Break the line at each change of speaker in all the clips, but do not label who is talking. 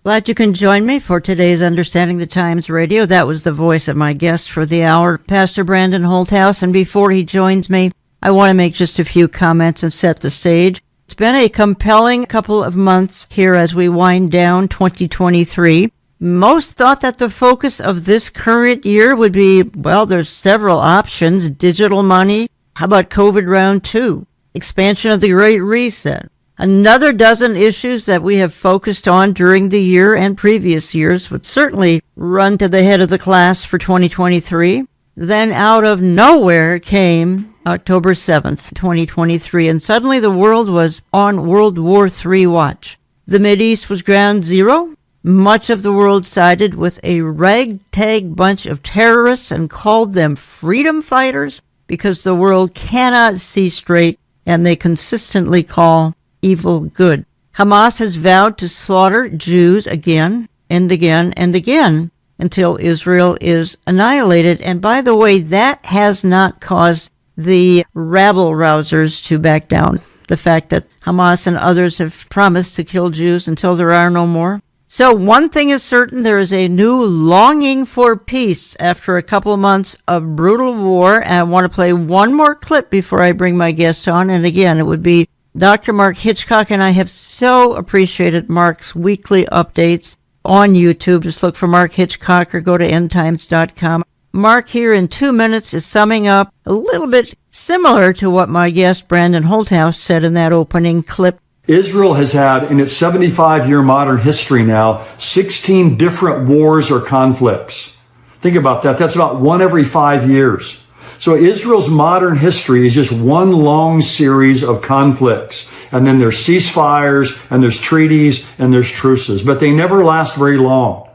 Glad you can join me for today's Understanding the Times Radio. That was the voice of my guest for the hour, Pastor Brandon Holthouse. And before he joins me, I want to make just a few comments and set the stage. It's been a compelling couple of months here as we wind down 2023. Most thought that the focus of this current year would be, well, there's several options. Digital money. How about COVID round 2? Expansion of the Great Reset. Another dozen issues that we have focused on during the year and previous years would certainly run to the head of the class for 2023. Then out of nowhere came October 7th, 2023, and suddenly the world was on World War III watch. The Mideast was ground zero. Much of the world sided with a ragtag bunch of terrorists and called them freedom fighters because the world cannot see straight, and they consistently call evil good. Hamas has vowed to slaughter Jews again and again and again until Israel is annihilated. And by the way, that has not caused the rabble-rousers to back down. The fact that Hamas and others have promised to kill Jews until there are no more. So one thing is certain, there is a new longing for peace after a couple of months of brutal war. And I want to play one more clip before I bring my guest on. And again, it would be Dr. Mark Hitchcock, and I have so appreciated Mark's weekly updates on YouTube. Just look for Mark Hitchcock or go to endtimes.com. Mark here in 2 minutes is summing up a little bit similar to what my guest Brandon Holthouse said in that opening clip.
Israel has had, in its 75-year modern history now, 16 different wars or conflicts. Think about that. That's about one every 5 years. So Israel's modern history is just one long series of conflicts. And then there's ceasefires, and there's treaties, and there's truces. But they never last very long.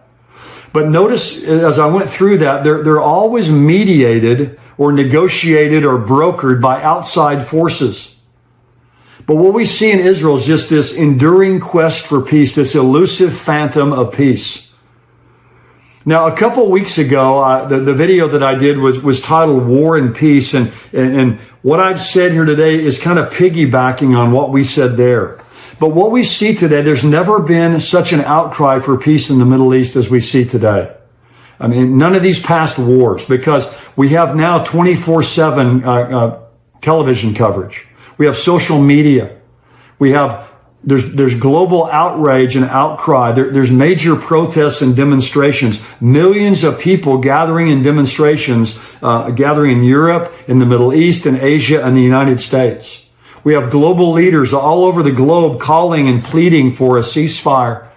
But notice, as I went through that, they're always mediated or negotiated or brokered by outside forces. But what we see in Israel is just this enduring quest for peace, this elusive phantom of peace. Now, a couple weeks ago, the video that I did was titled War and Peace. And what I've said here today is kind of piggybacking on what we said there. But what we see today, there's never been such an outcry for peace in the Middle East as we see today. I mean, none of these past wars, because we have now 24/7 television coverage. We have social media. There's global outrage and outcry. There's major protests and demonstrations. Millions of people gathering in demonstrations, gathering in Europe, in the Middle East, in Asia, and the United States. We have global leaders all over the globe calling and pleading for a ceasefire.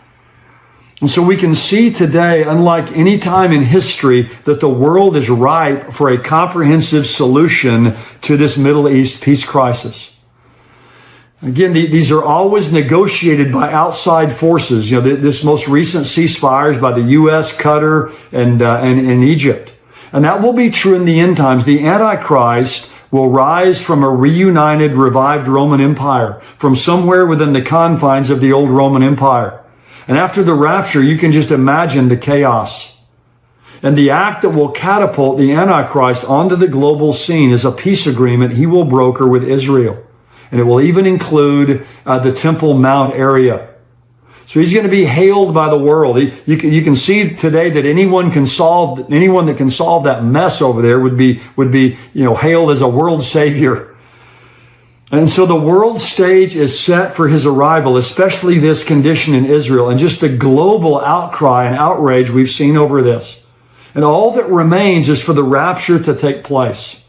And so we can see today, unlike any time in history, that the world is ripe for a comprehensive solution to this Middle East peace crisis. Again, these are always negotiated by outside forces. You know, this most recent ceasefire is by the U.S., Qatar, and Egypt. And that will be true in the end times. The Antichrist will rise from a reunited, revived Roman Empire, from somewhere within the confines of the old Roman Empire. And after the rapture, you can just imagine the chaos. And the act that will catapult the Antichrist onto the global scene is a peace agreement he will broker with Israel. And it will even include the Temple Mount area. So he's going to be hailed by the world. You can see today that anyone that can solve that mess over there would be hailed as a world savior. And so the world stage is set for his arrival, especially this condition in Israel, and just the global outcry and outrage we've seen over this. And all that remains is for the rapture to take place.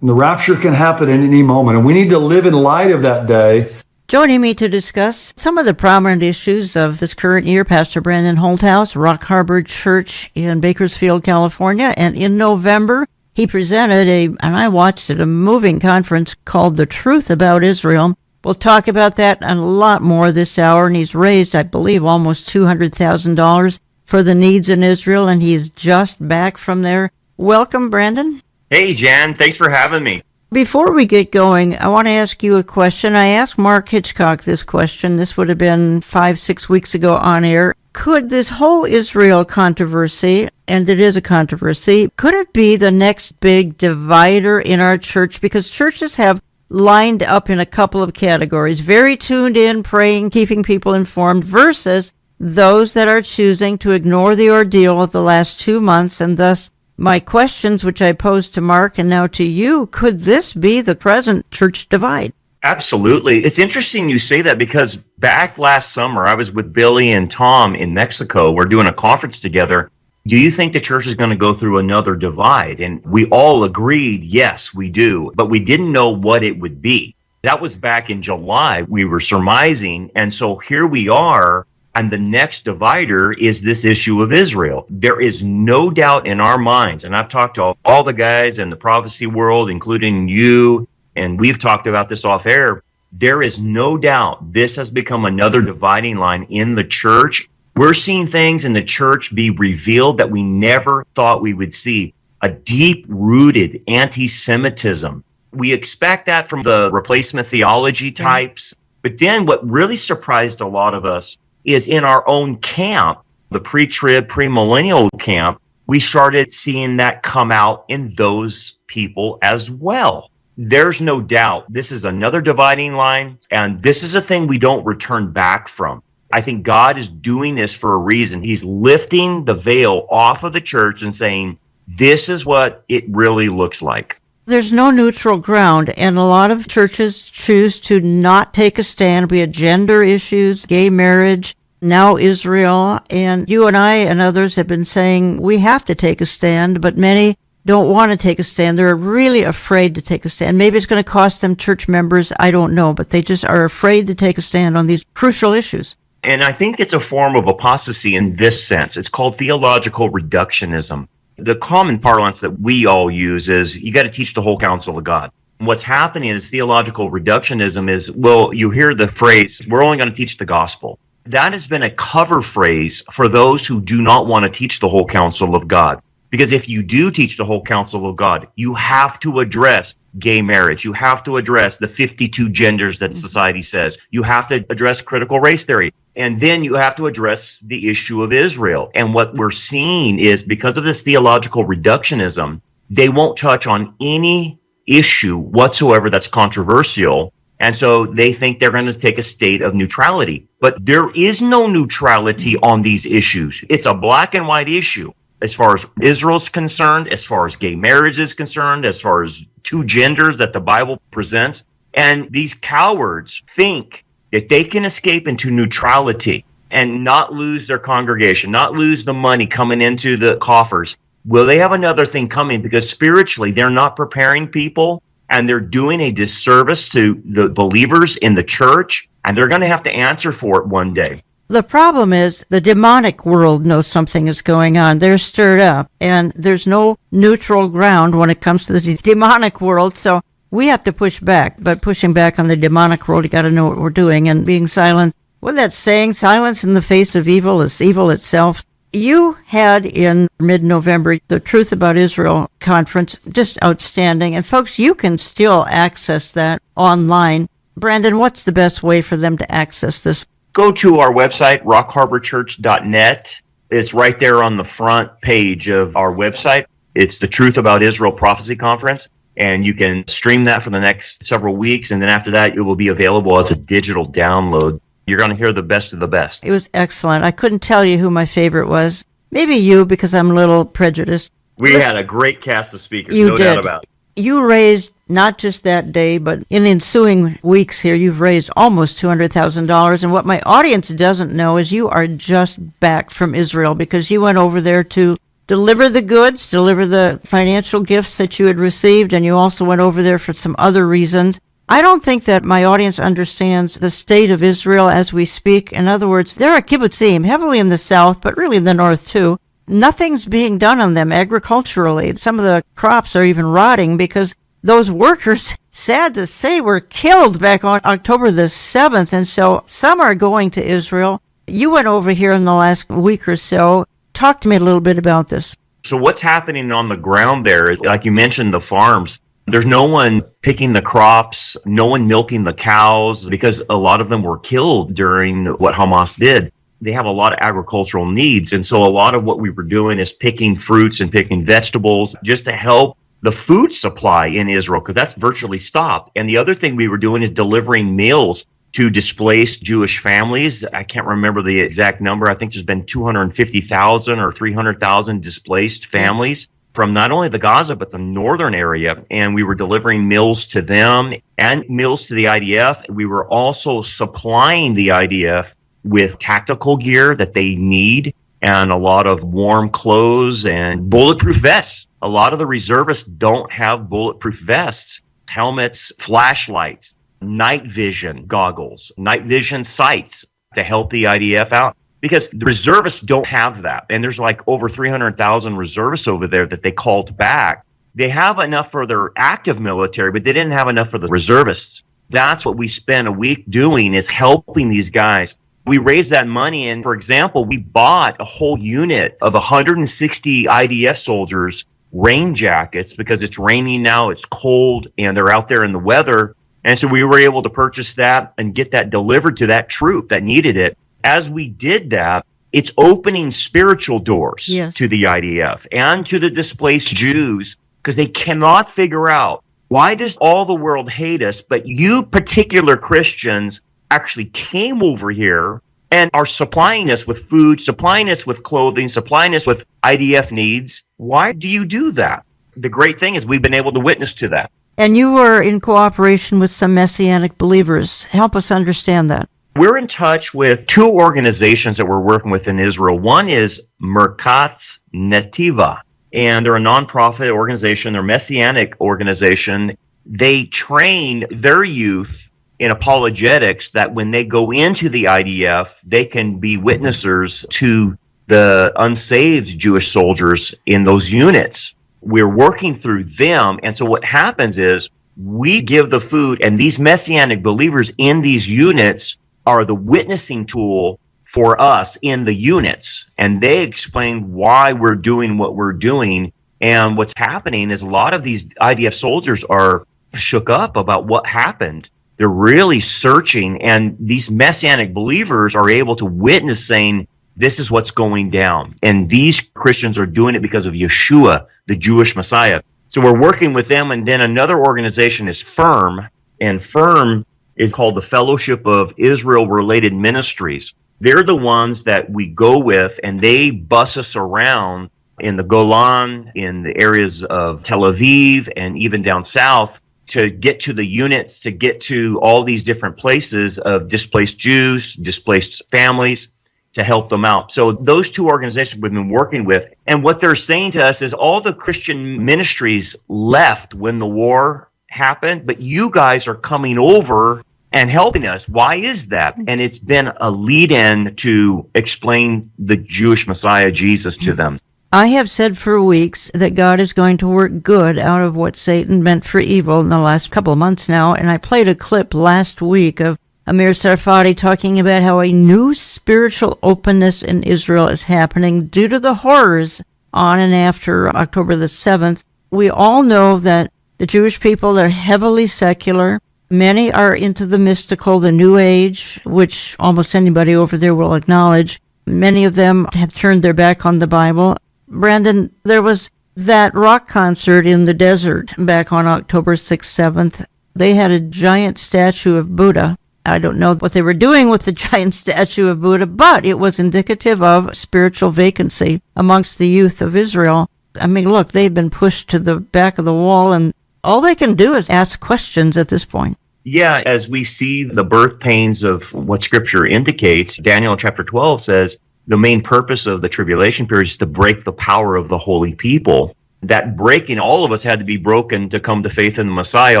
And the rapture can happen at any moment. And we need to live in light of that day.
Joining me to discuss some of the prominent issues of this current year, Pastor Brandon Holthouse, Rock Harbor Church in Bakersfield, California. And in November, he presented and I watched it, a moving conference called The Truth About Israel. We'll talk about that and a lot more this hour. And he's raised, I believe, almost $200,000 for the needs in Israel. And he's just back from there. Welcome, Brandon.
Hey, Jan. Thanks for having me.
Before we get going, I want to ask you a question. I asked Mark Hitchcock this question. This would have been 5-6 weeks ago on air. Could this whole Israel controversy, and it is a controversy, could it be the next big divider in our church? Because churches have lined up in a couple of categories. Very tuned in, praying, keeping people informed, versus those that are choosing to ignore the ordeal of the last 2 months, and thus my questions, which I posed to Mark and now to you, could this be the present church divide?
Absolutely. It's interesting you say that because back last summer, I was with Billy and Tom in Mexico. We're doing a conference together. Do you think the church is going to go through another divide? And we all agreed, yes, we do, but we didn't know what it would be. That was back in July. We were surmising. And so here we are. And the next divider is this issue of Israel. There is no doubt in our minds, and I've talked to all the guys in the prophecy world, including you, and we've talked about this off air. There is no doubt this has become another dividing line in the church. We're seeing things in the church be revealed that we never thought we would see. A deep-rooted anti-Semitism. We expect that from the replacement theology types. But then what really surprised a lot of us is in our own camp, the pre-trib, pre-millennial camp, we started seeing that come out in those people as well. There's no doubt this is another dividing line, and this is a thing we don't return back from. I think God is doing this for a reason. He's lifting the veil off of the church and saying, this is what it really looks like.
There's no neutral ground, and a lot of churches choose to not take a stand. We had gender issues, gay marriage, now Israel, and you and I and others have been saying we have to take a stand, but many don't want to take a stand. They're really afraid to take a stand. Maybe it's going to cost them church members, I don't know, but they just are afraid to take a stand on these crucial issues.
And I think it's a form of apostasy in this sense. It's called theological reductionism. The common parlance that we all use is you got to teach the whole counsel of God. What's happening is theological reductionism is, well, you hear the phrase, we're only going to teach the gospel. That has been a cover phrase for those who do not want to teach the whole counsel of God. Because if you do teach the whole counsel of God, you have to address gay marriage. You have to address the 52 genders that society says. You have to address critical race theory. And then you have to address the issue of Israel. And what we're seeing is because of this theological reductionism, they won't touch on any issue whatsoever that's controversial. And so they think they're going to take a state of neutrality. But there is no neutrality on these issues. It's a black and white issue. As far as Israel's concerned, as far as gay marriage is concerned, as far as two genders that the Bible presents. And these cowards think that they can escape into neutrality and not lose their congregation, not lose the money coming into the coffers. Well, they have another thing coming because spiritually they're not preparing people and they're doing a disservice to the believers in the church, and they're going to have to answer for it one day.
The problem is the demonic world knows something is going on. They're stirred up, and there's no neutral ground when it comes to the demonic world, so we have to push back. But pushing back on the demonic world, you got to know what we're doing, and being silent. What that saying, silence in the face of evil is evil itself. You had in mid-November the Truth About Israel conference, just outstanding. And folks, you can still access that online. Brandon, what's the best way for them to access this?
Go to our website, rockharborchurch.net. It's right there on the front page of our website. It's the Truth About Israel Prophecy Conference, and you can stream that for the next several weeks, and then after that, it will be available as a digital download. You're going to hear the best of the best.
It was excellent. I couldn't tell you who my favorite was. Maybe you, because I'm a little prejudiced.
We had a great cast of speakers,
no
doubt about it.
You raised, not just that day, but in ensuing weeks here, you've raised almost $200,000. And what my audience doesn't know is you are just back from Israel because you went over there to deliver the goods, deliver the financial gifts that you had received, and you also went over there for some other reasons. I don't think that my audience understands the state of Israel as we speak. In other words, there are kibbutzim heavily in the south, but really in the north too. Nothing's being done on them agriculturally. Some of the crops are even rotting because those workers, sad to say, were killed back on October the 7th. And so some are going to Israel. You went over here in the last week or so. Talk to me a little bit about this.
So what's happening on the ground there is, like you mentioned, the farms. There's no one picking the crops, no one milking the cows, because a lot of them were killed during what Hamas did. They have a lot of agricultural needs. And so a lot of what we were doing is picking fruits and picking vegetables just to help the food supply in Israel, because that's virtually stopped. And the other thing we were doing is delivering meals to displaced Jewish families. I can't remember the exact number. I think there's been 250,000 or 300,000 displaced families from not only the Gaza, but the northern area. And we were delivering meals to them and meals to the IDF. We were also supplying the IDF with tactical gear that they need and a lot of warm clothes and bulletproof vests. A lot of the reservists don't have bulletproof vests, helmets, flashlights, night vision goggles, night vision sights to help the IDF out. Because the reservists don't have that. And there's like over 300,000 reservists over there that they called back. They have enough for their active military, but they didn't have enough for the reservists. That's what we spent a week doing, is helping these guys. We raised that money, and for example, we bought a whole unit of 160 IDF soldiers rain jackets because it's raining now, it's cold, and they're out there in the weather. And so we were able to purchase that and get that delivered to that troop that needed it. As we did that, it's opening spiritual doors to the IDF and to the displaced Jews, because they cannot figure out, why does all the world hate us, but you particular Christians actually came over here and are supplying us with food, supplying us with clothing, supplying us with IDF needs. Why do you do that? The great thing is we've been able to witness to that.
And you were in cooperation with some Messianic believers. Help us understand that.
We're in touch with two organizations that we're working with in Israel. One is Merkatz Netiva, and they're a nonprofit organization. They're a Messianic organization. They train their youth in apologetics that when they go into the IDF, they can be witnessers to the unsaved Jewish soldiers in those units. We're working through them, and so what happens is we give the food, and these Messianic believers in these units are the witnessing tool for us in the units, and they explain why we're doing what we're doing. And what's happening is a lot of these IDF soldiers are shook up about what happened. They're really searching, and these Messianic believers are able to witness, saying, this is what's going down. And these Christians are doing it because of Yeshua, the Jewish Messiah. So we're working with them. And then another organization is FIRM, and FIRM is called the Fellowship of Israel-Related Ministries. They're the ones that we go with, and they bus us around in the Golan, in the areas of Tel Aviv, and even down south, to get to the units, to get to all these different places of displaced Jews, displaced families, to help them out. So those two organizations we've been working with, and what they're saying to us is all the Christian ministries left when the war happened, but you guys are coming over and helping us. Why is that? And it's been a lead-in to explain the Jewish Messiah, Jesus, to them.
I have said for weeks that God is going to work good out of what Satan meant for evil in the last couple of months now, and I played a clip last week of Amir Sarfati talking about how a new spiritual openness in Israel is happening due to the horrors on and after October the 7th. We all know that the Jewish people are heavily secular. Many are into the mystical, the New Age, which almost anybody over there will acknowledge. Many of them have turned their back on the Bible. Brandon, there was that rock concert in the desert back on October 6th, 7th. They had a giant statue of Buddha. I don't know what they were doing with the giant statue of Buddha, but it was indicative of spiritual vacancy amongst the youth of Israel. I mean, look, they've been pushed to the back of the wall, and all they can do is ask questions at this point.
Yeah, as we see the birth pains of what Scripture indicates, Daniel chapter 12 says, the main purpose of the tribulation period is to break the power of the holy people. That breaking, all of us had to be broken to come to faith in the Messiah,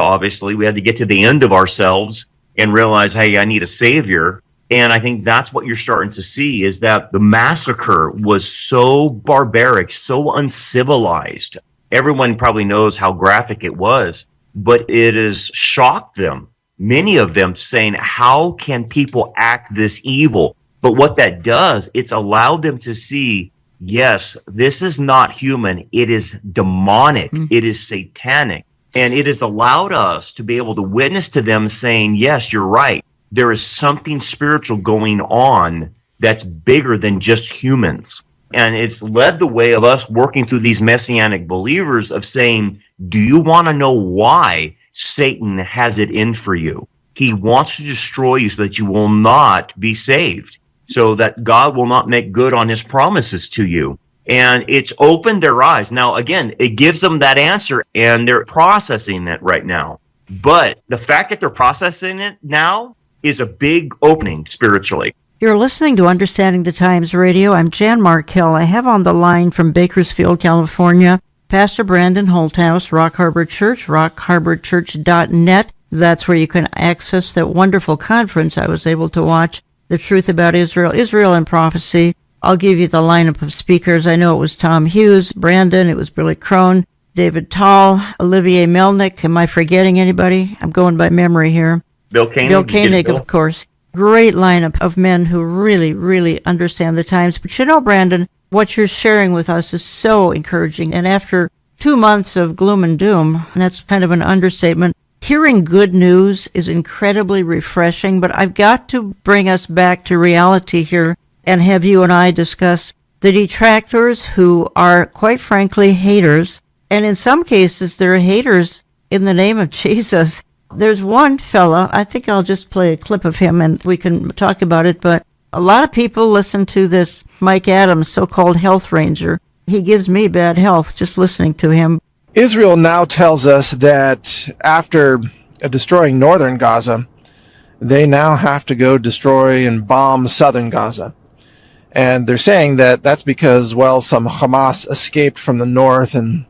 obviously. We had to get to the end of ourselves and realize, hey, I need a Savior. And I think that's what you're starting to see, is that the massacre was so barbaric, so uncivilized. Everyone probably knows how graphic it was, but it has shocked them, many of them, saying, how can people act this evil? But what that does, it's allowed them to see, yes, this is not human. It is demonic. It is satanic. And it has allowed us to be able to witness to them saying, yes, you're right. There is something spiritual going on that's bigger than just humans. And it's led the way of us working through these Messianic believers of saying, do you want to know why Satan has it in for you He wants to destroy you so that you will not be saved, so that God will not make good on his promises to you. And it's opened their eyes. Now, again, it gives them that answer, and they're processing it right now. But the fact that they're processing it now is a big opening spiritually.
You're listening to Understanding the Times Radio. I'm Jan Markell. I have on the line from Bakersfield, California, Pastor Brandon Holthouse, Rock Harbor Church, rockharborchurch.net. That's where you can access that wonderful conference I was able to watch, The Truth About Israel, Israel and Prophecy. I'll give you the lineup of speakers. I know it was Tom Hughes, Brandon, it was Billy Crone, David Tall, Olivier Melnick. Am I forgetting anybody? I'm going by memory here.
Bill Koenig.
Bill Koenig, of course. Great lineup of men who really, really understand the times. But you know, Brandon, what you're sharing with us is so encouraging. And after 2 months of gloom and doom, and that's kind of an understatement, hearing good news is incredibly refreshing. But I've got to bring us back to reality here and have you and I discuss the detractors who are, quite frankly, haters. And in some cases, they're haters in the name of Jesus. There's one fella, I think I'll just play a clip of him and we can talk about it, but a lot of people listen to this Mike Adams, so-called health ranger. He gives me bad health just listening to him.
Israel now tells us that after destroying northern Gaza, they now have to go destroy and bomb southern Gaza. And they're saying that that's because, well, some Hamas escaped from the north and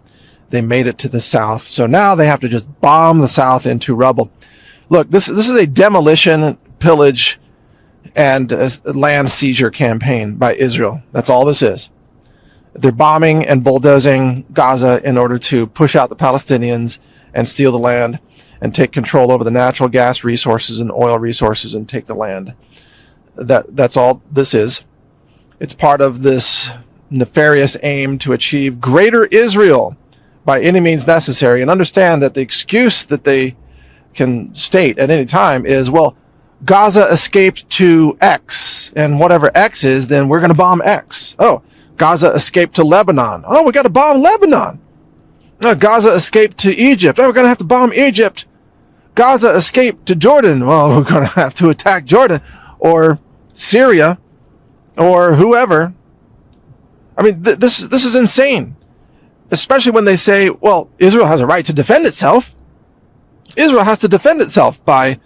they made it to the south. So now they have to just bomb the south into rubble. Look, this is a demolition, pillage, and land seizure campaign by Israel. That's all this is. They're bombing and bulldozing Gaza in order to push out the Palestinians and steal the land and take control over the natural gas resources and oil resources and take the land. That's all this is. It's part of this nefarious aim to achieve greater Israel by any means necessary, and understand that the excuse that they can state at any time is, well, Gaza escaped to X, and whatever X is, then we're going to bomb X. Oh, Gaza escaped to Lebanon. Oh, we got to bomb Lebanon. No, Gaza escaped to Egypt. Oh, we're going to have to bomb Egypt. Gaza escaped to Jordan. Well, we're going to have to attack Jordan or Syria or whoever. I mean, this is insane. Especially when they say, well, Israel has a right to defend itself. Israel has to defend itself by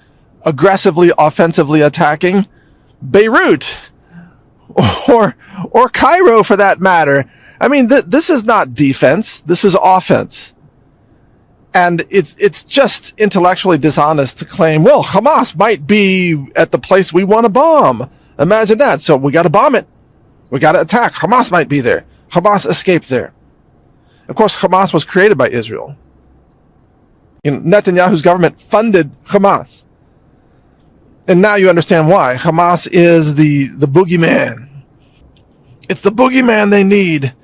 aggressively, offensively attacking Beirut or Cairo for that matter. I mean, this is not defense. This is offense. And it's just intellectually dishonest to claim, well, Hamas might be at the place we want to bomb. Imagine that. So we got to bomb it. We got to attack. Hamas might be there. Hamas escaped there. Of course, Hamas was created by Israel. Netanyahu's government funded Hamas. And now you understand why. Hamas is the boogeyman. It's the boogeyman they need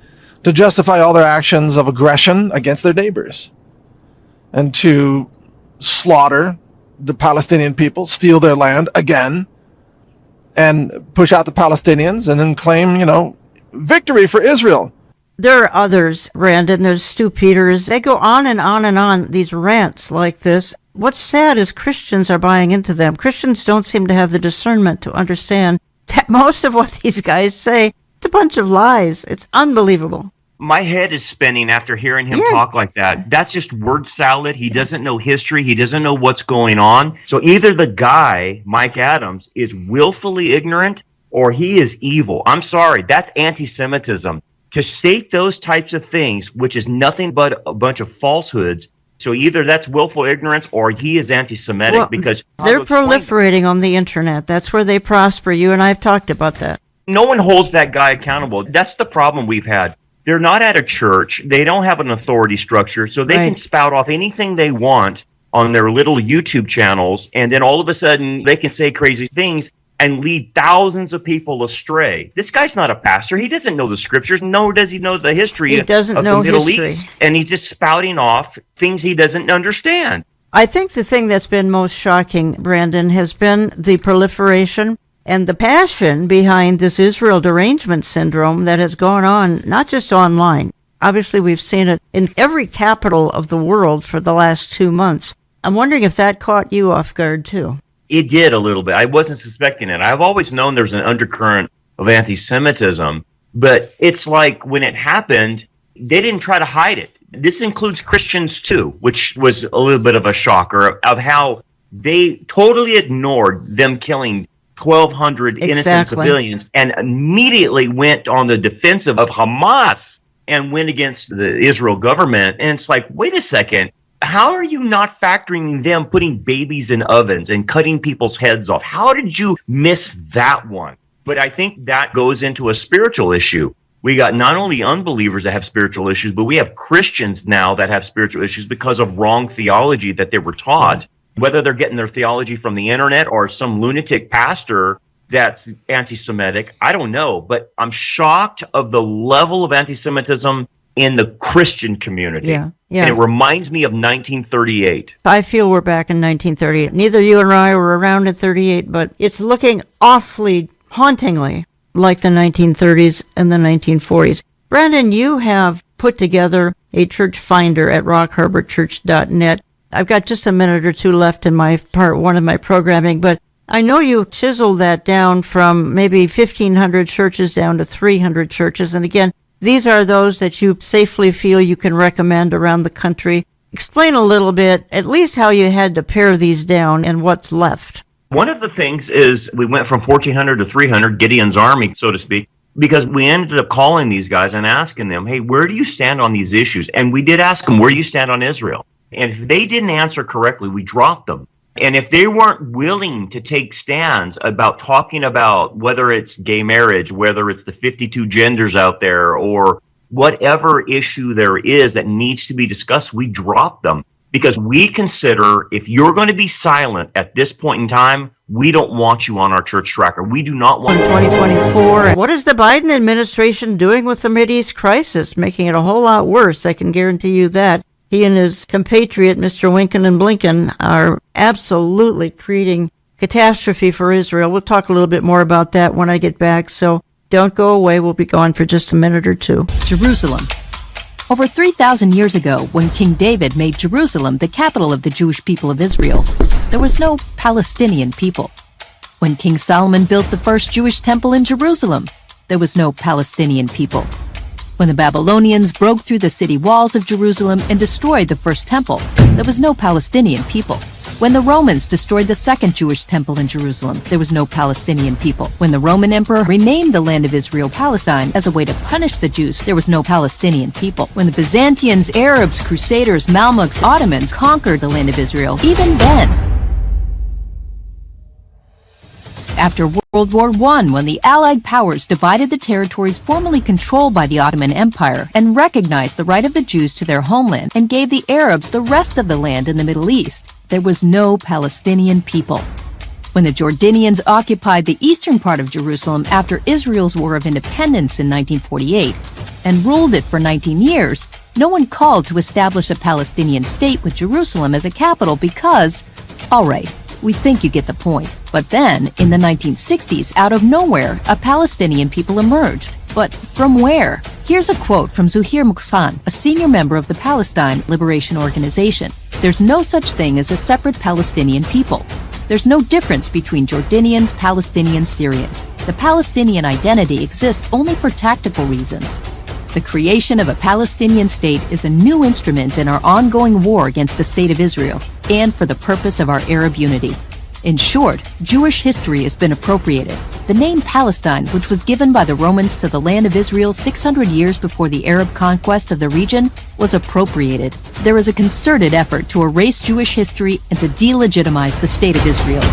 to justify all their actions of aggression against their neighbors. And to slaughter the Palestinian people, steal their land again, and push out the Palestinians, and then claim, victory for Israel.
There are others, Brandon. There's Stu Peters. They go on and on and on, these rants like this. What's sad is Christians are buying into them. Christians don't seem to have the discernment to understand that most of what these guys say, it's a bunch of lies. It's unbelievable.
My head is spinning after hearing him talk like that. That's just word salad. He doesn't know history. He doesn't know what's going on. So either the guy, Mike Adams, is willfully ignorant or he is evil. I'm sorry. That's anti-Semitism. To state those types of things, which is nothing but a bunch of falsehoods. So either that's willful ignorance or he is anti-Semitic, because
they're proliferating on the internet. That's where they prosper. You and I have talked about that.
No one holds that guy accountable. That's the problem we've had. They're not at a church. They don't have an authority structure, so they can spout off anything they want on their little YouTube channels, and then all of a sudden they can say crazy things and lead thousands of people astray. This guy's not a pastor. He doesn't know the scriptures, nor does he know the history of the Middle East. And he's just spouting off things he doesn't understand.
I think the thing that's been most shocking, Brandon, has been the proliferation and the passion behind this Israel derangement syndrome that has gone on, not just online. Obviously, we've seen it in every capital of the world for the last 2 months. I'm wondering if that caught you off guard, too.
It did a little bit. I wasn't suspecting it. I've always known there's an undercurrent of anti-Semitism, but it's like when it happened, they didn't try to hide it. This includes Christians too, which was a little bit of a shocker of how they totally ignored them killing 1,200 innocent civilians and immediately went on the defensive of Hamas and went against the Israel government. And it's like, wait a second, how are you not factoring them putting babies in ovens and cutting people's heads off? How did you miss that one? But I think that goes into a spiritual issue. We got not only unbelievers that have spiritual issues, but we have Christians now that have spiritual issues because of wrong theology that they were taught. Whether they're getting their theology from the internet or some lunatic pastor that's anti-Semitic, I don't know. But I'm shocked of the level of anti-Semitism in the Christian community.
Yeah.
And it reminds me of 1938.
I feel we're back in 1938. Neither you and I were around in 38, but it's looking awfully, hauntingly like the 1930s and the 1940s. Brandon, you have put together a church finder at rockharborchurch.net. I've got just a minute or two left in my part one of my programming, but I know you chiseled that down from maybe 1,500 churches down to 300 churches. And again, these are those that you safely feel you can recommend around the country. Explain a little bit, at least how you had to pare these down and what's left.
One of the things is we went from 1,400 to 300, Gideon's army, so to speak, because we ended up calling these guys and asking them, hey, where do you stand on these issues? And we did ask them, where do you stand on Israel? And if they didn't answer correctly, we dropped them. And if they weren't willing to take stands about talking about whether it's gay marriage, whether it's the 52 genders out there, or whatever issue there is that needs to be discussed, we drop them. Because we consider if you're going to be silent at this point in time, we don't want you on our church tracker. We do not want
2024. What is the Biden administration doing with the Mideast crisis? Making it a whole lot worse. I can guarantee you that. He and his compatriot, Mr. Winkin and Blinken, are absolutely creating catastrophe for Israel. We'll talk a little bit more about that when I get back, so don't go away. We'll be gone for just a minute or two.
Jerusalem. Over 3,000 years ago, when King David made Jerusalem the capital of the Jewish people of Israel, there was no Palestinian people. When King Solomon built the first Jewish temple in Jerusalem, there was no Palestinian people. When the Babylonians broke through the city walls of Jerusalem and destroyed the first temple, there was no Palestinian people. When the Romans destroyed the second Jewish temple in Jerusalem, there was no Palestinian people. When the Roman emperor renamed the land of Israel Palestine as a way to punish the Jews, there was no Palestinian people. When the Byzantines, Arabs, Crusaders, Mamluks, Ottomans conquered the land of Israel, even then. After World War I, when the Allied powers divided the territories formerly controlled by the Ottoman Empire and recognized the right of the Jews to their homeland and gave the Arabs the rest of the land in the Middle East, there was no Palestinian people. When the Jordanians occupied the eastern part of Jerusalem after Israel's War of Independence in 1948 and ruled it for 19 years, no one called to establish a Palestinian state with Jerusalem as a capital because, all right, we think you get the point. But then, in the 1960s, out of nowhere, a Palestinian people emerged. But from where? Here's a quote from Zuhir Mukhsan, a senior member of the Palestine Liberation Organization. There's no such thing as a separate Palestinian people. There's no difference between Jordanians, Palestinians, Syrians. The Palestinian identity exists only for tactical reasons. The creation of a Palestinian state is a new instrument in our ongoing war against the State of Israel and for the purpose of our Arab unity. In short, Jewish history has been appropriated. The name Palestine, which was given by the Romans to the land of Israel 600 years before the Arab conquest of the region, was appropriated. There is a concerted effort to erase Jewish history and to delegitimize the State of Israel.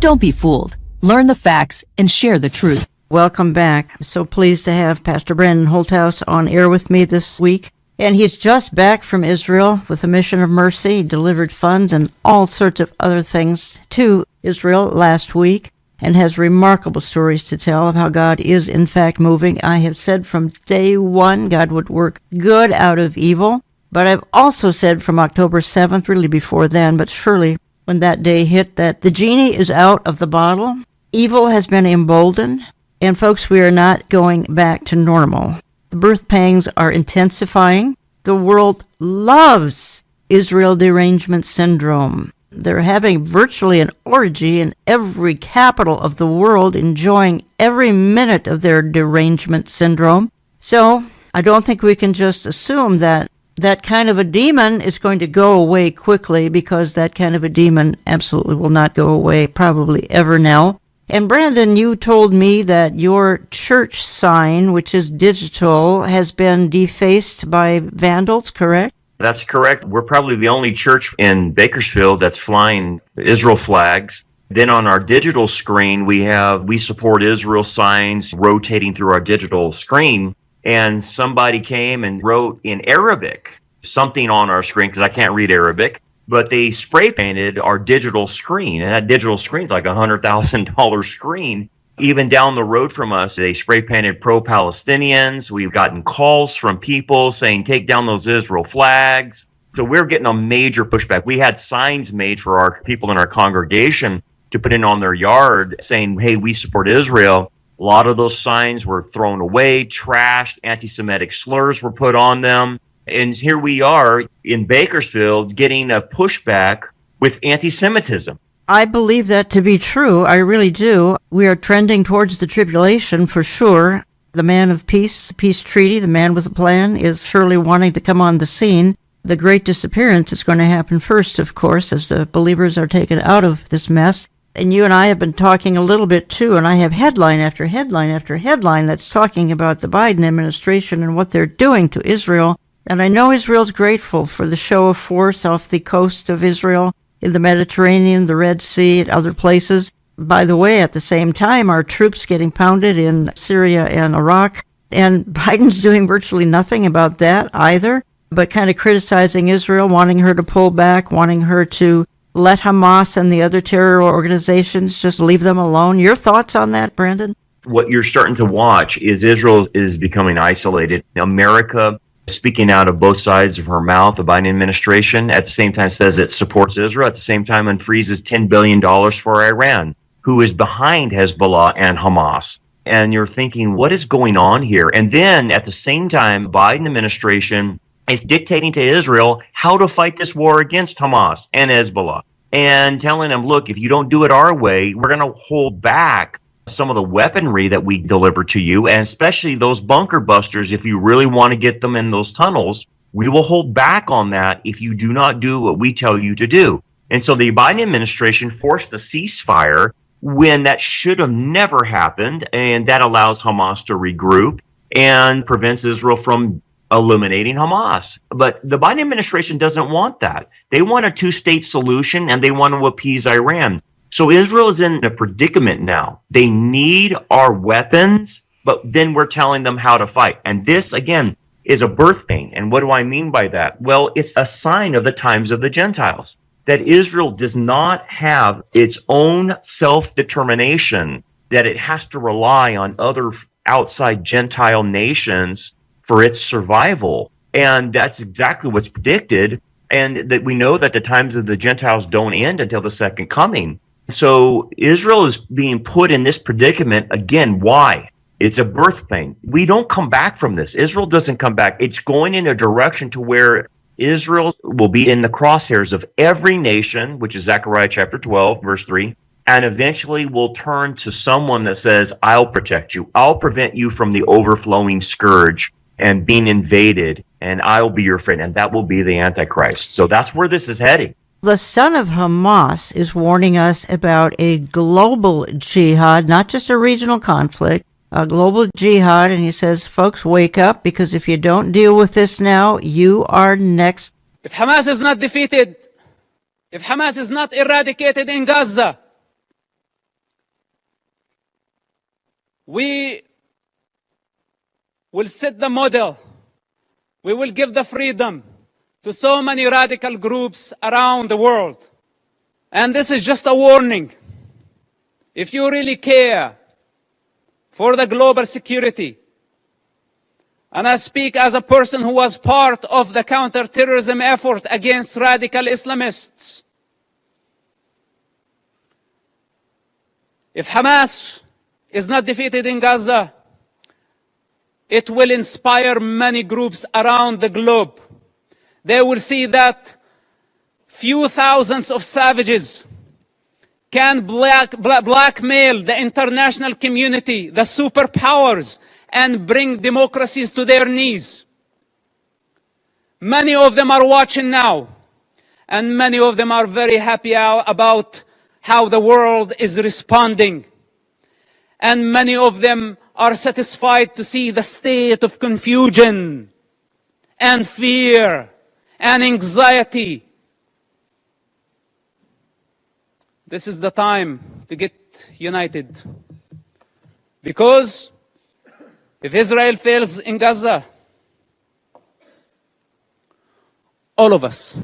Don't be fooled. Learn the facts and share the truth.
Welcome back. I'm so pleased to have Pastor Brandon Holthouse on air with me this week. And he's just back from Israel with a mission of mercy. He delivered funds and all sorts of other things to Israel last week and has remarkable stories to tell of how God is in fact moving. I have said from day one God would work good out of evil. But I've also said from October 7th, really before then, but surely when that day hit, that the genie is out of the bottle. Evil has been emboldened. And folks, we are not going back to normal. The birth pangs are intensifying. The world loves Israel derangement syndrome. They're having virtually an orgy in every capital of the world, enjoying every minute of their derangement syndrome. So I don't think we can just assume that that kind of a demon is going to go away quickly, because that kind of a demon absolutely will not go away probably ever now. And Brandon, you told me that your church sign, which is digital, has been defaced by vandals, correct?
That's correct. We're probably the only church in Bakersfield that's flying Israel flags. Then on our digital screen, we support Israel signs rotating through our digital screen. And somebody came and wrote in Arabic something on our screen, because I can't read Arabic, but they spray painted our digital screen. And that digital screen's like a $100,000 screen. Even down the road from us, they spray painted pro-Palestinians. We've gotten calls from people saying, take down those Israel flags. So we're getting a major pushback. We had signs made for our people in our congregation to put in on their yard saying, hey, we support Israel. A lot of those signs were thrown away, trashed, anti-Semitic slurs were put on them. And here we are in Bakersfield getting a pushback with anti-Semitism.
I believe that to be true. I really do. We are trending towards the tribulation for sure. The man of peace, peace treaty, the man with a plan is surely wanting to come on the scene. The great disappearance is going to happen first, of course, as the believers are taken out of this mess. And you and I have been talking a little bit too, and I have headline after headline after headline that's talking about the Biden administration and what they're doing to Israel. And I know Israel's grateful for the show of force off the coast of Israel, in the Mediterranean, the Red Sea, and other places. By the way, at the same time, our troops getting pounded in Syria and Iraq, and Biden's doing virtually nothing about that either, but kind of criticizing Israel, wanting her to pull back, wanting her to let Hamas and the other terror organizations just leave them alone. Your thoughts on that, Brandon?
What you're starting to watch is Israel is becoming isolated. America, speaking out of both sides of her mouth, the Biden administration, at the same time says it supports Israel, at the same time unfreezes $10 billion for Iran, who is behind Hezbollah and Hamas. And you're thinking, what is going on here? And then at the same time, Biden administration is dictating to Israel how to fight this war against Hamas and Hezbollah, and telling them, look, if you don't do it our way, we're going to hold back some of the weaponry that we deliver to you, and especially those bunker busters. If you really want to get them in those tunnels, we will hold back on that if you do not do what we tell you to do. And so the Biden administration forced the ceasefire when that should have never happened, and that allows Hamas to regroup and prevents Israel from eliminating Hamas. But the Biden administration doesn't want that. They want a two-state solution, and they want to appease Iran. So Israel is in a predicament now. They need our weapons, but then we're telling them how to fight. And this, again, is a birth pain. And what do I mean by that? Well, it's a sign of the times of the Gentiles, that Israel does not have its own self-determination, that it has to rely on other outside Gentile nations for its survival. And that's exactly what's predicted. And that we know that the times of the Gentiles don't end until the second coming. So Israel is being put in this predicament again. Why? It's a birth pain. We don't come back from this. Israel doesn't come back. It's going in a direction to where Israel will be in the crosshairs of every nation, which is Zechariah chapter 12, verse 3, and eventually will turn to someone that says, I'll protect you. I'll prevent you from the overflowing scourge and being invaded, and I'll be your friend, and that will be the Antichrist. So that's where this is heading.
The son of Hamas is warning us about a global jihad, not just a regional conflict, a global jihad. And he says, folks, wake up, because if you don't deal with this now, you are next.
If Hamas is not defeated, if Hamas is not eradicated in Gaza, we will set the model. We will give the freedom to so many radical groups around the world. And this is just a warning. If you really care for the global security, and I speak as a person who was part of the counterterrorism effort against radical Islamists, if Hamas is not defeated in Gaza, it will inspire many groups around the globe. They will see that few thousands of savages can blackmail the international community, the superpowers, and bring democracies to their knees. Many of them are watching now, and many of them are very happy about how the world is responding. And many of them are satisfied to see the state of confusion and fear and anxiety. This is the time to get united. Because if Israel fails in Gaza, all of us,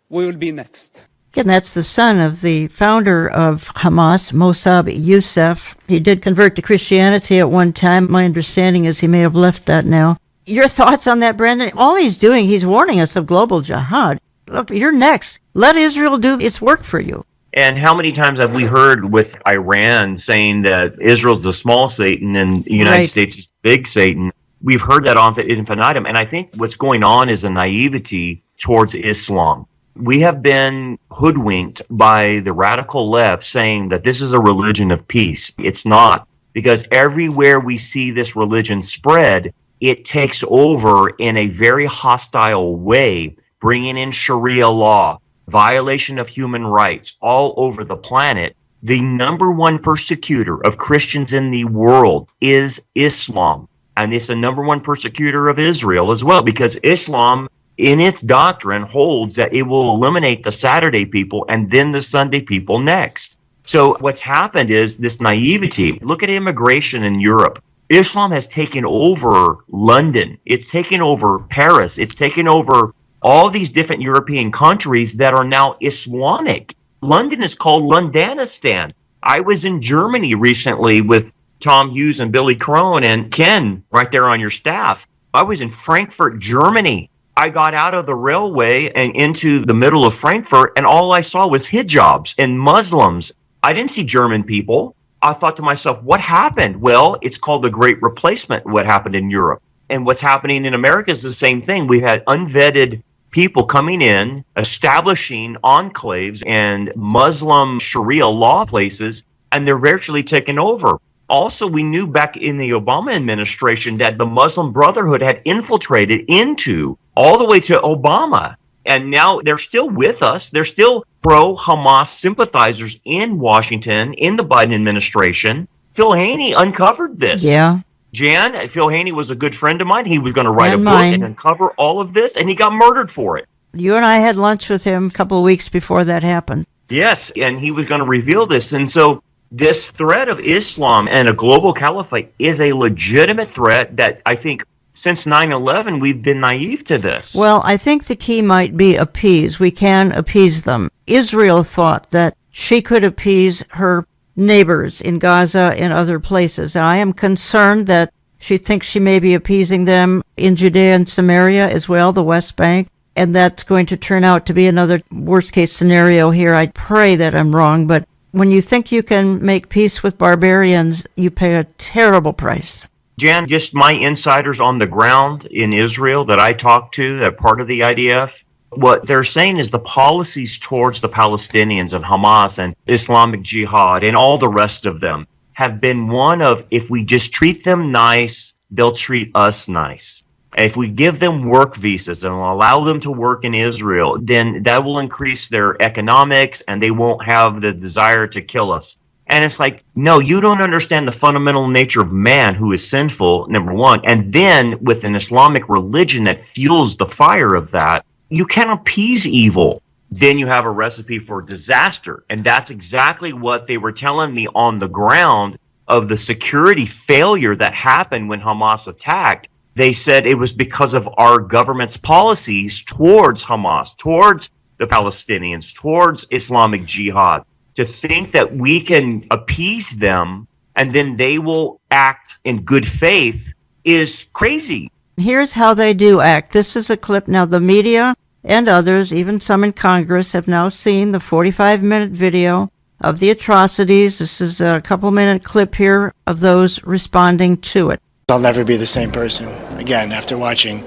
we will be next.
And that's the son of the founder of Hamas, Mossab Youssef. He did convert to Christianity at one time. My understanding is he may have left that now. Your thoughts on that, Brandon? All he's doing, he's warning us of global jihad. Look, you're next. Let Israel do its work for you.
And how many times have we heard with Iran saying that Israel's the small Satan and the United States is the big Satan? We've heard that on infinitum. And I think what's going on is a naivety towards Islam. We have been hoodwinked by the radical left saying that this is a religion of peace. It's not, because everywhere we see this religion spread, it takes over in a very hostile way, bringing in Sharia law, violation of human rights all over the planet. The number one persecutor of Christians in the world is Islam. And it's the number one persecutor of Israel as well, because Islam, in its doctrine, holds that it will eliminate the Saturday people and then the Sunday people next. So what's happened is this naivety. Look at immigration in Europe. Islam has taken over London. It's taken over Paris. It's taken over all these different European countries that are now Islamic. London is called Londanistan. I was in Germany recently with Tom Hughes and Billy Crone and Ken right there on your staff. I was in Frankfurt, Germany. I got out of the railway and into the middle of Frankfurt, and all I saw was hijabs and Muslims. I didn't see German people. I thought to myself, what happened? Well, it's called the Great Replacement, what happened in Europe. And what's happening in America is the same thing. We had unvetted people coming in, establishing enclaves and Muslim Sharia law places, and they're virtually taken over. Also, we knew back in the Obama administration that the Muslim Brotherhood had infiltrated into all the way to Obama. And now they're still with us. They're still pro-Hamas sympathizers in Washington, in the Biden administration. Phil Haney uncovered this.
Yeah.
Jan, Phil Haney was a good friend of mine. He was going to write a book and uncover all of this, and he got murdered for it.
You and I had lunch with him a couple of weeks before that happened.
Yes, and he was going to reveal this. And so this threat of Islam and a global caliphate is a legitimate threat that I think since 9/11 we've been naive to this.
Well, I think the key might be appease. We can appease them. Israel thought that she could appease her neighbors in Gaza and other places. And I am concerned that she thinks she may be appeasing them in Judea and Samaria as well, the West Bank. And that's going to turn out to be another worst-case scenario here. I pray that I'm wrong, but when you think you can make peace with barbarians, you pay a terrible price.
Jan, just my insiders on the ground in Israel that I talked to, that part of the IDF, what they're saying is the policies towards the Palestinians and Hamas and Islamic Jihad and all the rest of them have been one of, if we just treat them nice, they'll treat us nice. If we give them work visas and allow them to work in Israel, then that will increase their economics and they won't have the desire to kill us. And it's like, no, you don't understand the fundamental nature of man who is sinful, number one. And then with an Islamic religion that fuels the fire of that, you can't appease evil. Then you have a recipe for disaster. And that's exactly what they were telling me on the ground of the security failure that happened when Hamas attacked. They said it was because of our government's policies towards Hamas, towards the Palestinians, towards Islamic Jihad. To think that we can appease them and then they will act in good faith is crazy.
Here's how they do act. This is a clip. Now, the media and others, even some in Congress, have now seen the 45-minute video of the atrocities. This is a couple-minute clip here of those responding to it.
I'll never be the same person again after watching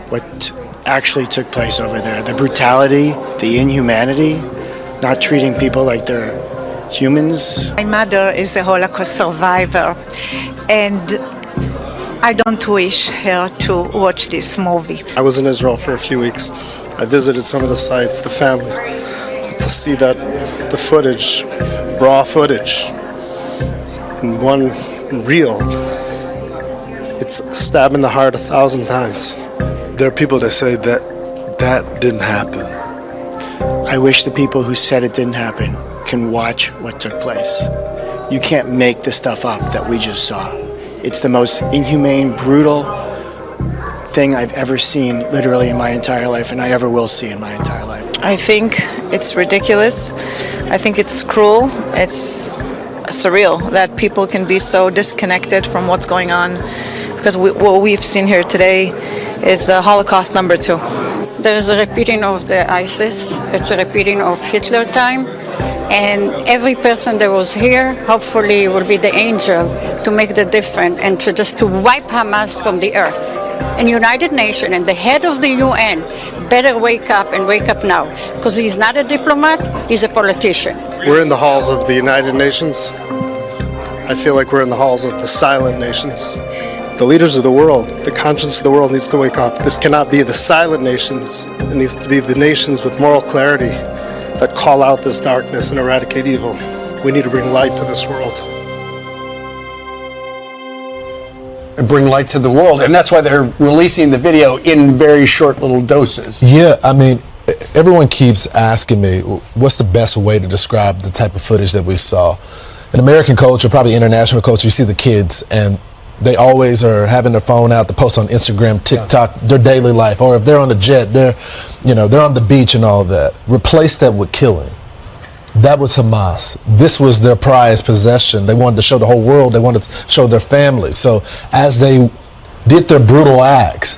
what actually took place over there. The brutality, the inhumanity, not treating people like they're humans.
My mother is a Holocaust survivor, and I don't wish her to watch this movie.
I was in Israel for a few weeks. I visited some of the sites, the families, to see that the footage, raw footage, in one reel, it's a stab in the heart 1,000 times.
There are people that say that didn't happen.
I wish the people who said it didn't happen can watch what took place. You can't make the stuff up that we just saw. It's the most inhumane, brutal thing I've ever seen literally in my entire life, and I ever will see in my entire life.
I think it's ridiculous. I think it's cruel. It's surreal that people can be so disconnected from what's going on, because what we've seen here today is Holocaust number 2.
There is a repeating of the ISIS. It's a repeating of Hitler time. And every person that was here, hopefully, will be the angel to make the difference and to wipe Hamas from the earth. And United Nations and the head of the UN better wake up and wake up now, because he's not a diplomat, he's a politician.
We're in the halls of the United Nations. I feel like we're in the halls of the silent nations. The leaders of the world, the conscience of the world needs to wake up. This cannot be the silent nations. It needs to be the nations with moral clarity that call out this darkness and eradicate evil. We need to bring light to this world.
Bring light to the world, and that's why they're releasing the video in very short little doses.
Yeah, I mean, everyone keeps asking me, what's the best way to describe the type of footage that we saw? In American culture, probably international culture, you see the kids, and they always are having their phone out to post on Instagram, TikTok, their daily life, or if they're on the jet, they're on the beach and all that. Replace that with killing. That was Hamas. This was their prized possession. They wanted to show the whole world. They wanted to show their families. So as they did their brutal acts,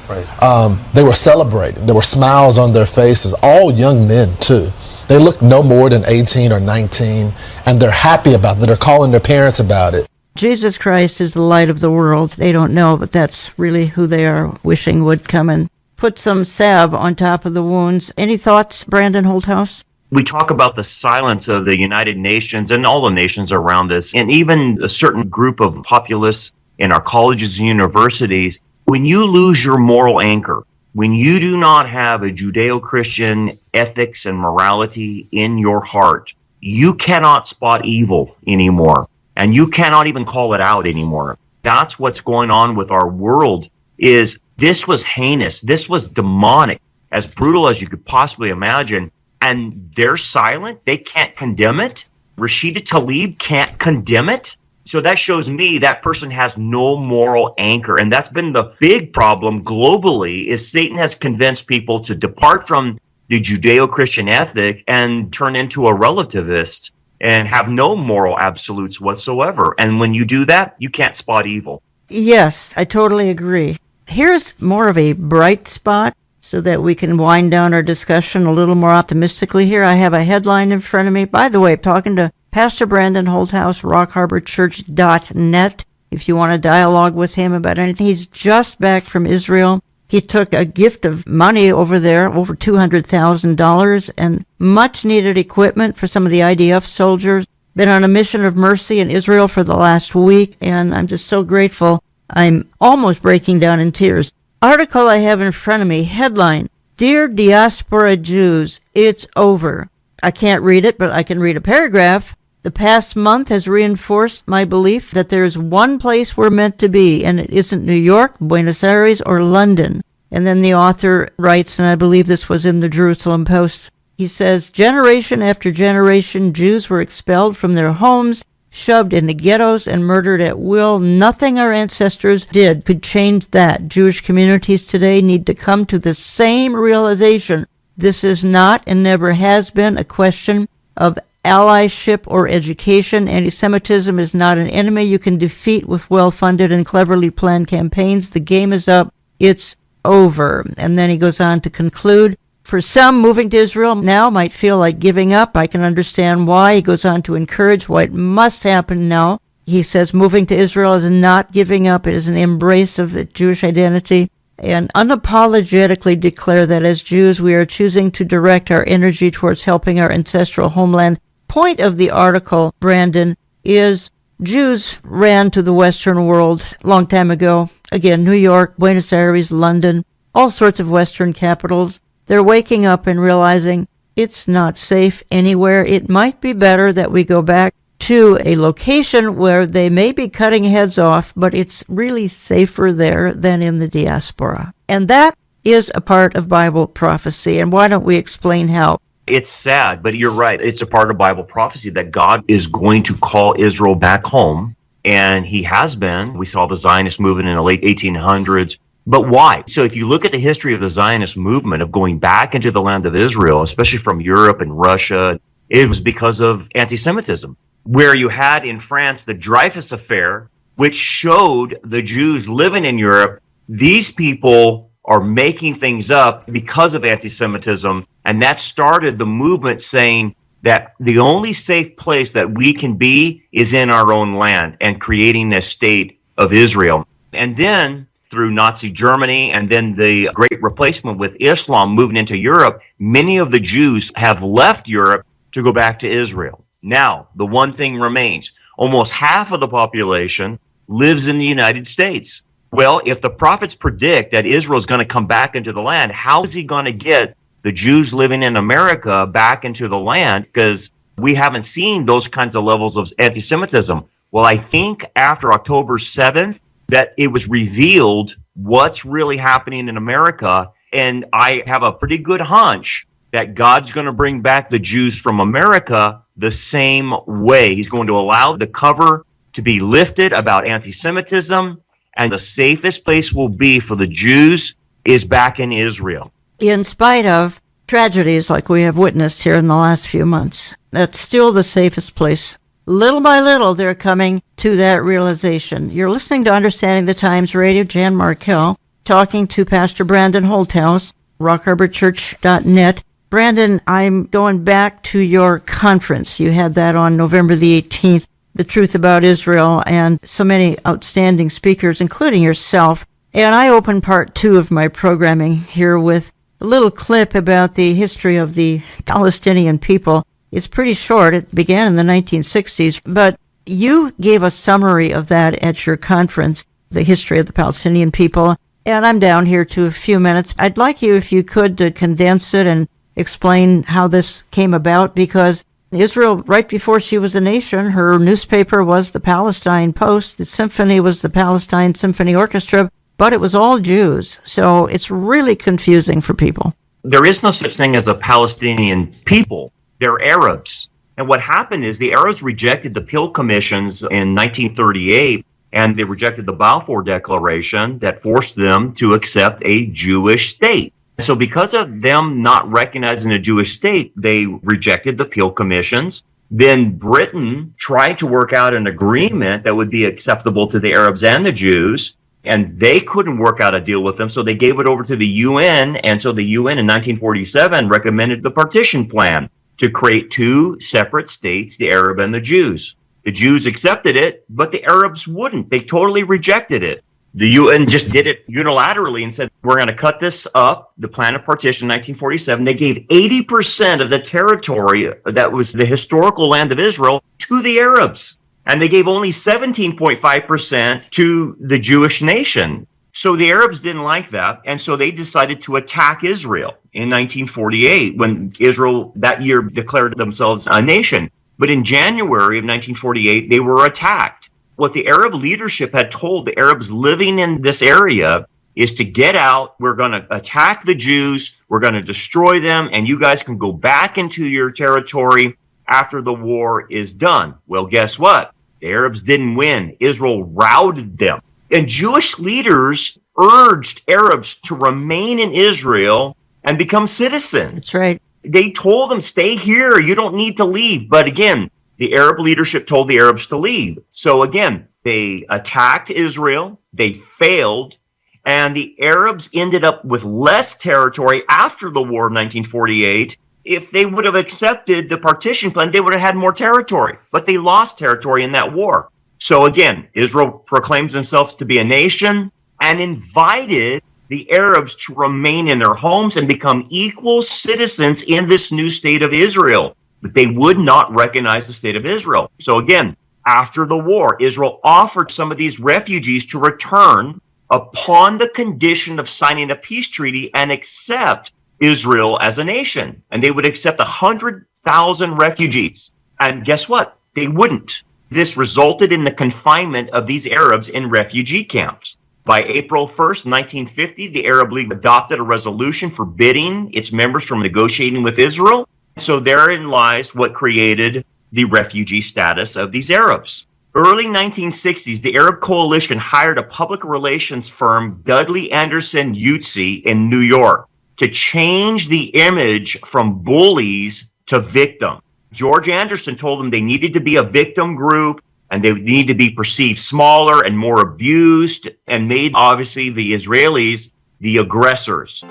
they were celebrating. There were smiles on their faces, all young men too. They looked no more than 18 or 19, and they're happy about it. They're calling their parents about it.
Jesus Christ is the light of the world. They don't know, but that's really who they are wishing would come and put some salve on top of the wounds. Any thoughts, Brandon Holthouse?
We talk about the silence of the United Nations and all the nations around us, and even a certain group of populists in our colleges and universities. When you lose your moral anchor, when you do not have a Judeo-Christian ethics and morality in your heart, you cannot spot evil anymore. And you cannot even call it out anymore. That's what's going on with our world. Is this was heinous. This was demonic, as brutal as you could possibly imagine. And they're silent. They can't condemn it. Rashida Tlaib can't condemn it. So that shows me that person has no moral anchor. And that's been the big problem globally, is Satan has convinced people to depart from the Judeo-Christian ethic and turn into a relativist and have no moral absolutes whatsoever. And when you do that, you can't spot evil.
Yes, I totally agree. Here's more of a bright spot so that we can wind down our discussion a little more optimistically here. I have a headline in front of me. By the way, I'm talking to Pastor Brandon Holthouse, rockharborchurch.net. If you want to dialogue with him about anything, he's just back from Israel. He took a gift of money over there, over $200,000, and much-needed equipment for some of the IDF soldiers. Been on a mission of mercy in Israel for the last week, and I'm just so grateful. I'm almost breaking down in tears. Article I have in front of me, headline, Dear Diaspora Jews, It's Over. I can't read it, but I can read a paragraph. The past month has reinforced my belief that there is one place we're meant to be, and it isn't New York, Buenos Aires, or London. And then the author writes, and I believe this was in the Jerusalem Post, he says, generation after generation, Jews were expelled from their homes, shoved into ghettos, and murdered at will. Nothing our ancestors did could change that. Jewish communities today need to come to the same realization. This is not and never has been a question of allyship or education. Anti-Semitism is not an enemy you can defeat with well-funded and cleverly planned campaigns. The game is up. It's over. And then he goes on to conclude, for some, moving to Israel now might feel like giving up. I can understand why. He goes on to encourage what must happen now. He says moving to Israel is not giving up. It is an embrace of the Jewish identity. and unapologetically declare that as Jews we are choosing to direct our energy towards helping our ancestral homeland. Point of the article, Brandon, is Jews ran to the Western world a long time ago. Again, New York, Buenos Aires, London, all sorts of Western capitals. They're waking up and realizing it's not safe anywhere. It might be better that we go back to a location where they may be cutting heads off, but it's really safer there than in the diaspora. And that is a part of Bible prophecy. And why don't we explain how?
It's sad, but you're right. It's a part of Bible prophecy that God is going to call Israel back home. And he has been. We saw the Zionist movement in the late 1800s. But why? So if you look at the history of the Zionist movement of going back into the land of Israel, especially from Europe and Russia, it was because of anti-Semitism, where you had in France the Dreyfus Affair, which showed the Jews living in Europe, these people are making things up because of anti-Semitism. And that started the movement saying that the only safe place that we can be is in our own land, and creating a state of Israel. And then through Nazi Germany and then the Great Replacement with Islam moving into Europe, many of the Jews have left Europe to go back to Israel. Now, the one thing remains. Almost half of the population lives in the United States. Well, if the prophets predict that Israel is going to come back into the land, how is he going to get the Jews living in America back into the land? Because we haven't seen those kinds of levels of anti-Semitism. Well, I think after October 7th, that it was revealed what's really happening in America. And I have a pretty good hunch that God's going to bring back the Jews from America the same way. He's going to allow the cover to be lifted about anti-Semitism, and the safest place will be for the Jews is back in Israel.
In spite of tragedies like we have witnessed here in the last few months, that's still the safest place. Little by little, they're coming to that realization. You're listening to Understanding the Times Radio. Jan Markell talking to Pastor Brandon Holthouse, rockharborchurch.net. Brandon, I'm going back to your conference. You had that on November the 18th, The Truth About Israel, and so many outstanding speakers, including yourself. And I opened part 2 of my programming here with a little clip about the history of the Palestinian people. It's pretty short. It began in the 1960s, but you gave a summary of that at your conference, the history of the Palestinian people. And I'm down here to a few minutes. I'd like you, if you could, to condense it and explain how this came about, because Israel, right before she was a nation, her newspaper was the Palestine Post, the symphony was the Palestine Symphony Orchestra, but it was all Jews. So it's really confusing for people.
There is no such thing as a Palestinian people. They're Arabs. And what happened is the Arabs rejected the Peel Commissions in 1938, and they rejected the Balfour Declaration that forced them to accept a Jewish state. So because of them not recognizing a Jewish state, they rejected the Peel Commissions. Then Britain tried to work out an agreement that would be acceptable to the Arabs and the Jews, and they couldn't work out a deal with them, so they gave it over to the UN. And so the UN in 1947 recommended the partition plan to create 2 separate states, the Arab and the Jews. The Jews accepted it, but the Arabs wouldn't. They totally rejected it. The UN just did it unilaterally and said, we're going to cut this up, the plan of partition in 1947. They gave 80% of the territory that was the historical land of Israel to the Arabs. And they gave only 17.5% to the Jewish nation. So the Arabs didn't like that, and so they decided to attack Israel in 1948, when Israel that year declared themselves a nation. But in January of 1948, they were attacked. What the Arab leadership had told the Arabs living in this area is to get out, we're going to attack the Jews, we're going to destroy them, and you guys can go back into your territory after the war is done. Well, guess what? The Arabs didn't win. Israel routed them. And Jewish leaders urged Arabs to remain in Israel and become citizens.
That's right.
They told them, stay here, you don't need to leave. But again, the Arab leadership told the Arabs to leave. So again, they attacked Israel, they failed, and the Arabs ended up with less territory after the war of 1948. If they would have accepted the partition plan, they would have had more territory. But they lost territory in that war. So again, Israel proclaims themselves to be a nation and invited the Arabs to remain in their homes and become equal citizens in this new state of Israel. But they would not recognize the state of Israel. So again, after the war, Israel offered some of these refugees to return upon the condition of signing a peace treaty and accept Israel as a nation. And they would accept 100,000 refugees. And guess what? They wouldn't. This resulted in the confinement of these Arabs in refugee camps. By April 1st, 1950, the Arab League adopted a resolution forbidding its members from negotiating with Israel. So therein lies what created the refugee status of these Arabs. Early 1960s, the Arab coalition hired a public relations firm, Dudley Anderson Utsi, in New York, to change the image from bullies to victim. George Anderson told them they needed to be a victim group and they needed to be perceived smaller and more abused, and made, obviously, the Israelis the aggressors.